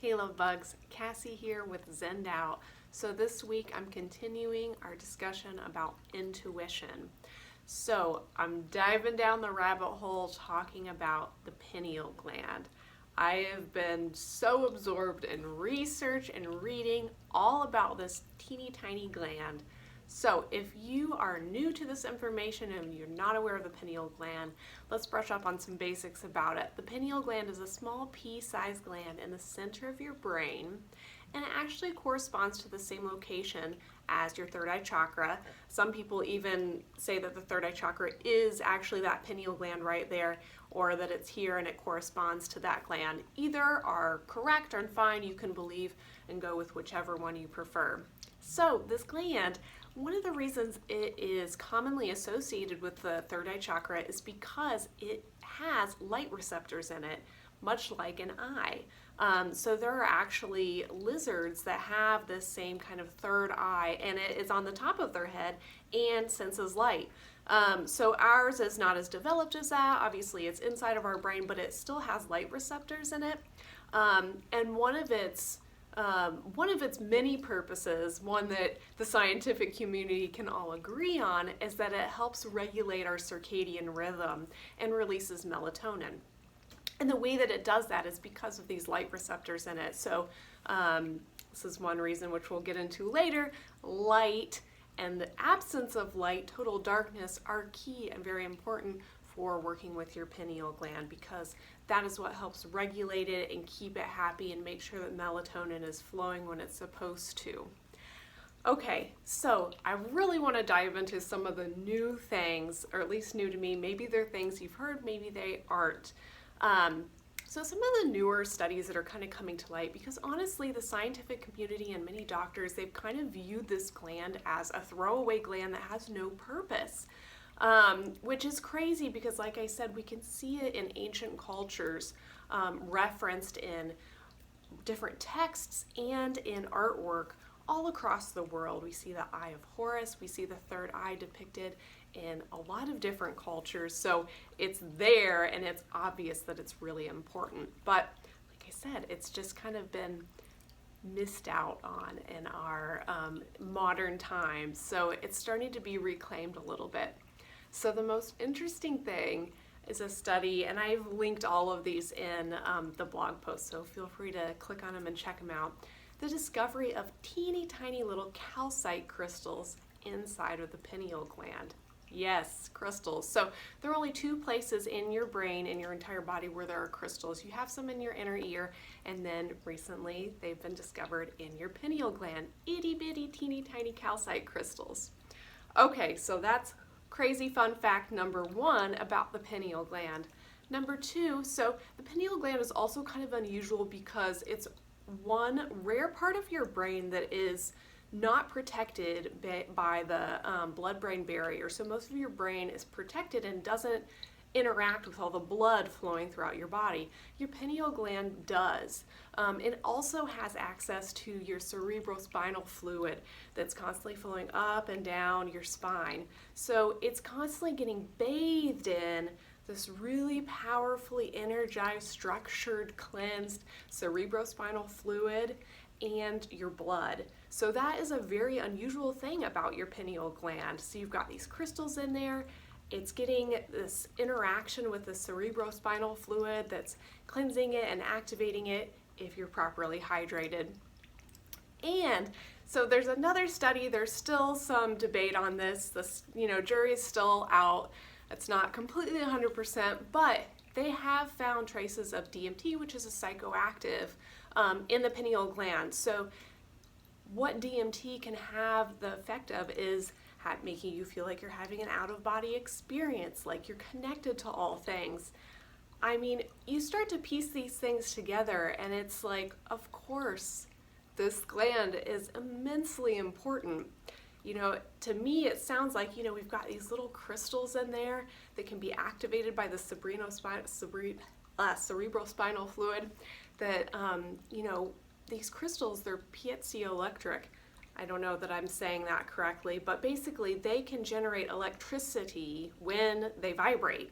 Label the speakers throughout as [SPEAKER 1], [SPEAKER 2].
[SPEAKER 1] Hey love bugs, Cassie here with Zend Out. So this week I'm continuing our discussion about intuition. So I'm diving down the rabbit hole talking about the pineal gland. I have been so absorbed in research and reading all about this teeny tiny gland. So if you are new to this information and you're not aware of the pineal gland, let's brush up on some basics about it. The pineal gland is a small pea-sized gland in the center of your brain, and it actually corresponds to the same location as your third eye chakra. Some people even say that the third eye chakra is actually that pineal gland right there, or that it's here and it corresponds to that gland. Either are correct or fine. You can believe and go with whichever one you prefer. So this gland, one of the reasons it is commonly associated with the third eye chakra is because it has light receptors in it, much like an eye. So there are actually lizards that have this same kind of third eye, and it is on the top of their head and senses light. So ours is not as developed as that. Obviously it's inside of our brain, but it still has light receptors in it. And one of its many purposes, one that the scientific community can all agree on, is that it helps regulate our circadian rhythm and releases melatonin. And the way that it does that is because of these light receptors in it. So this is one reason, which we'll get into later. Light and the absence of light, total darkness, are key and very important for working with your pineal gland, because that is what helps regulate it and keep it happy and make sure that melatonin is flowing when it's supposed to. Okay, so I really want to dive into some of the new things, or at least new to me. Maybe they're things you've heard, maybe they aren't. So some of the newer studies that are kind of coming to light, because honestly the scientific community and many doctors, they've kind of viewed this gland as a throwaway gland that has no purpose. Which is crazy because, like I said, we can see it in ancient cultures, referenced in different texts and in artwork all across the world. We see the Eye of Horus, we see the third eye depicted in a lot of different cultures, so it's there and it's obvious that it's really important. But like I said, it's just kind of been missed out on in our modern times, so it's starting to be reclaimed a little bit. So the most interesting thing is a study, and I've linked all of these in the blog post, so feel free to click on them and check them out. The discovery of teeny tiny little calcite crystals inside of the pineal gland. Yes, crystals. So there are only two places in your brain, in your entire body, where there are crystals. You have some in your inner ear, and then recently they've been discovered in your pineal gland. Itty bitty teeny tiny calcite crystals. Okay, so that's crazy fun fact number one about the pineal gland. Number two, so the pineal gland is also kind of unusual because it's one rare part of your brain that is not protected by the blood-brain barrier. So most of your brain is protected and doesn't interact with all the blood flowing throughout your body. Your pineal gland does. It also has access to your cerebrospinal fluid that's constantly flowing up and down your spine. So it's constantly getting bathed in this really powerfully energized, structured, cleansed cerebrospinal fluid and your blood. So that is a very unusual thing about your pineal gland. So you've got these crystals in there. It's getting this interaction with the cerebrospinal fluid that's cleansing it and activating it if you're properly hydrated. And so there's another study, there's still some debate on this. Jury is still out. It's not completely 100%, but they have found traces of DMT, which is a psychoactive, in the pineal gland. So what DMT can have the effect of is making you feel like you're having an out-of-body experience, like you're connected to all things. I mean, you start to piece these things together and it's like, of course, this gland is immensely important. To me, it sounds like, we've got these little crystals in there that can be activated by the cerebrospinal fluid that, these crystals, they're piezoelectric. I don't know that I'm saying that correctly, but basically they can generate electricity when they vibrate.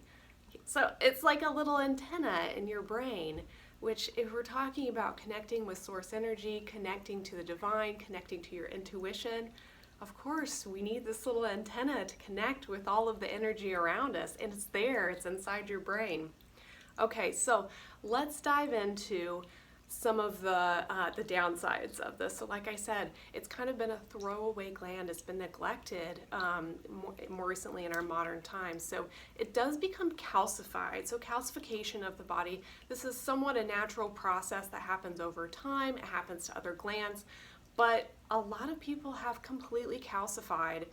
[SPEAKER 1] So it's like a little antenna in your brain which if we're talking about connecting with source energy, connecting to the divine, connecting to your intuition, of course, we need this little antenna to connect with all of the energy around us, and it's there, it's inside your brain. Okay, so let's dive into some of the downsides of this. So like I said, it's kind of been a throwaway gland. It's been neglected more recently in our modern times. So it does become calcified. So calcification of the body, this is somewhat a natural process that happens over time. It happens to other glands, but a lot of people have completely calcified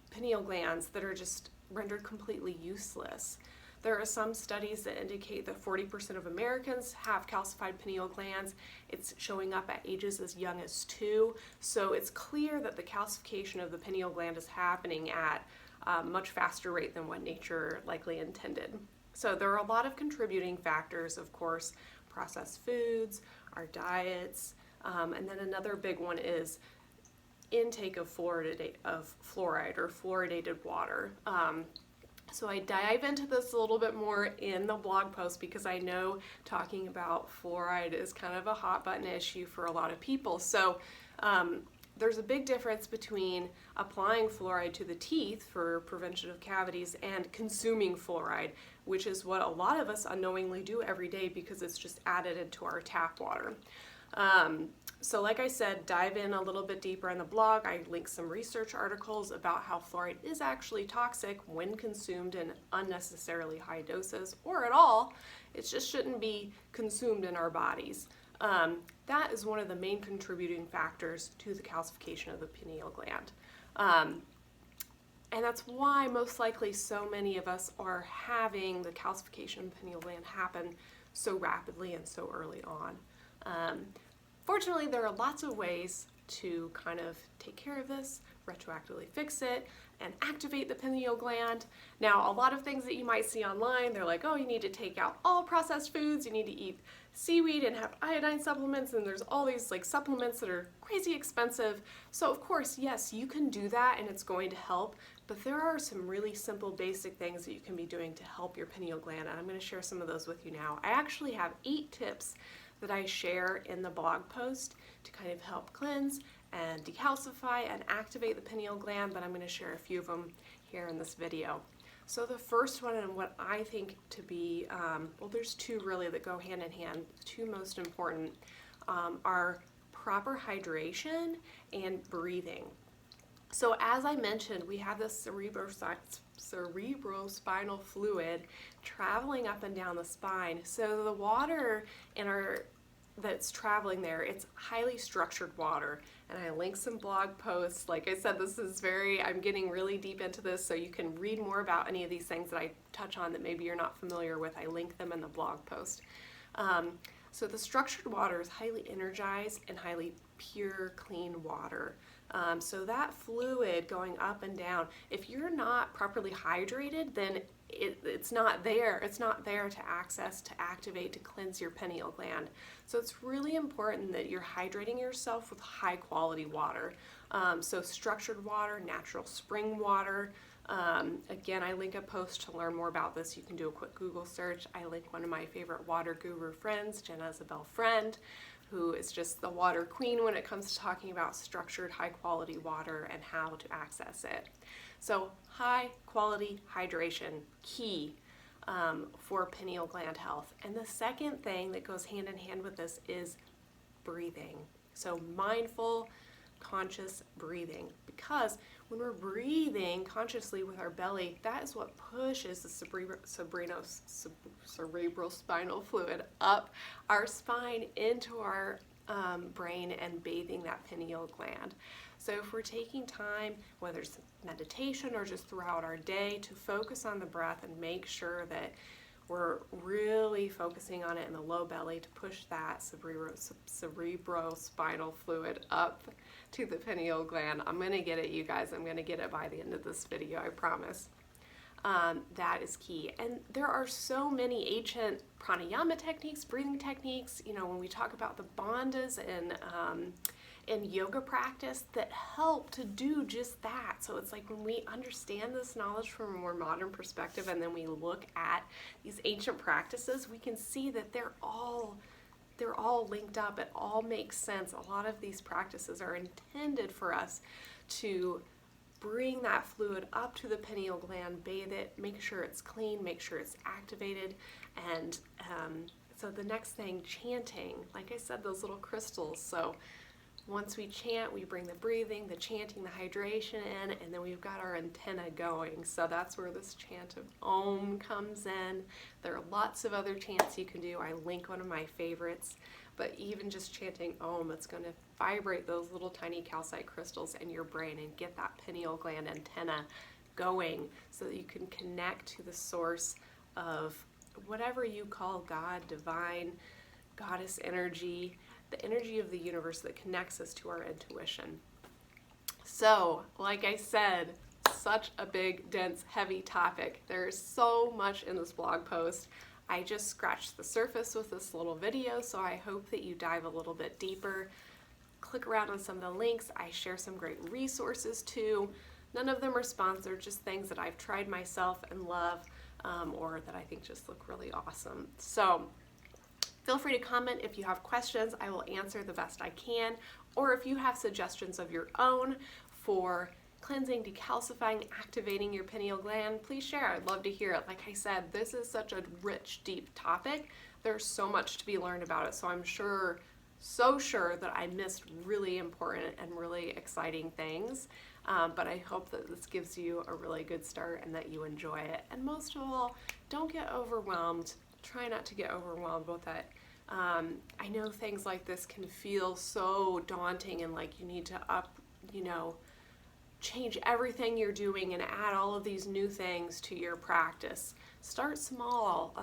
[SPEAKER 1] pineal glands that are just rendered completely useless. There are some studies that indicate that 40% of Americans have calcified pineal glands. It's showing up at ages as young as 2. So it's clear that the calcification of the pineal gland is happening at a much faster rate than what nature likely intended. So there are a lot of contributing factors, of course, processed foods, our diets, and then another big one is intake of fluoride or fluoridated water. So I dive into this a little bit more in the blog post because I know talking about fluoride is kind of a hot button issue for a lot of people. So there's a big difference between applying fluoride to the teeth for prevention of cavities and consuming fluoride, which is what a lot of us unknowingly do every day because it's just added into our tap water. So like I said, dive in a little bit deeper in the blog. I link some research articles about how fluoride is actually toxic when consumed in unnecessarily high doses or at all. It just shouldn't be consumed in our bodies. That is one of the main contributing factors to the calcification of the pineal gland. And that's why most likely so many of us are having the calcification of the pineal gland happen so rapidly and so early on. Fortunately, there are lots of ways to kind of take care of this, retroactively fix it, and activate the pineal gland. Now, a lot of things that you might see online, they're like, oh, you need to take out all processed foods, you need to eat seaweed and have iodine supplements, and there's all these like supplements that are crazy expensive. So of course, yes, you can do that and it's going to help, but there are some really simple basic things that you can be doing to help your pineal gland, and I'm going to share some of those with you now. I actually have 8 tips that I share in the blog post to kind of help cleanse and decalcify and activate the pineal gland, but I'm going to share a few of them here in this video. So the first one, and what I think to be, well, there's 2 really that go hand in hand. The 2 most important are proper hydration and breathing. So as I mentioned, we have this cerebrospinal fluid traveling up and down the spine. So the water in that's traveling there, it's highly structured water. And I link some blog posts. Like I said, I'm getting really deep into this, so you can read more about any of these things that I touch on that maybe you're not familiar with. I link them in the blog post. So the structured water is highly energized and highly pure, clean water. So that fluid going up and down, if you're not properly hydrated, then it's not there. It's not there to access, to activate, to cleanse your pineal gland. So it's really important that you're hydrating yourself with high quality water. So structured water, natural spring water. Again, I link a post to learn more about this. You can do a quick Google search. I link one of my favorite water guru friends, Jenna Isabel Friend, who is just the water queen when it comes to talking about structured, high quality water and how to access it. So high quality hydration, key for pineal gland health. And the second thing that goes hand in hand with this is breathing. So mindful, conscious breathing, because when we're breathing consciously with our belly, that is what pushes the cerebrospinal fluid up our spine into our brain and bathing that pineal gland. So if we're taking time, whether it's meditation or just throughout our day, to focus on the breath and make sure that we're really focusing on it in the low belly to push that cerebrospinal fluid up to the pineal gland. I'm going to get it, you guys. I'm going to get it by the end of this video, I promise. That is key. And there are so many ancient pranayama techniques, breathing techniques. You know, when we talk about the bandhas in yoga practice that help to do just that. So it's like when we understand this knowledge from a more modern perspective and then we look at these ancient practices, we can see that they're all linked up. It all makes sense. A lot of these practices are intended for us to bring that fluid up to the pineal gland, bathe it, make sure it's clean, make sure it's activated. And so the next thing, chanting. Like I said, those little crystals. So once we chant, we bring the breathing, the chanting, the hydration in, and then we've got our antenna going. So that's where this chant of Om comes in. There are lots of other chants you can do. I link one of my favorites. But even just chanting Om, it's going to vibrate those little tiny calcite crystals in your brain and get that pineal gland antenna going so that you can connect to the source of whatever you call God, divine, goddess energy, the energy of the universe that connects us to our intuition. So, like I said, such a big, dense, heavy topic. There's so much in this blog post. I just scratched the surface with this little video, so I hope that you dive a little bit deeper. Click around on some of the links. I share some great resources too. None of them are sponsored, just things that I've tried myself and love, or that I think just look really awesome. So feel free to comment if you have questions. I will answer the best I can. Or if you have suggestions of your own for cleansing, decalcifying, activating your pineal gland, please share. I'd love to hear it. Like I said, this is such a rich, deep topic. There's so much to be learned about it. So I'm so sure that I missed really important and really exciting things. But I hope that this gives you a really good start and that you enjoy it. And most of all, don't get overwhelmed. Try not to get overwhelmed with it. I know things like this can feel so daunting and like you need to change everything you're doing and add all of these new things to your practice. Start small.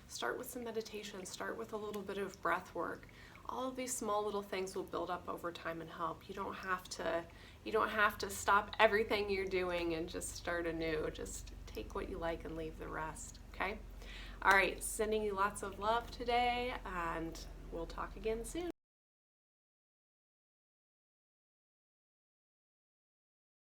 [SPEAKER 1] Start with some meditation. Start with a little bit of breath work. All of these small little things will build up over time and help. You don't have to stop everything you're doing and just start anew. Just take what you like and leave the rest, okay? All right, sending you lots of love today, and we'll talk again soon.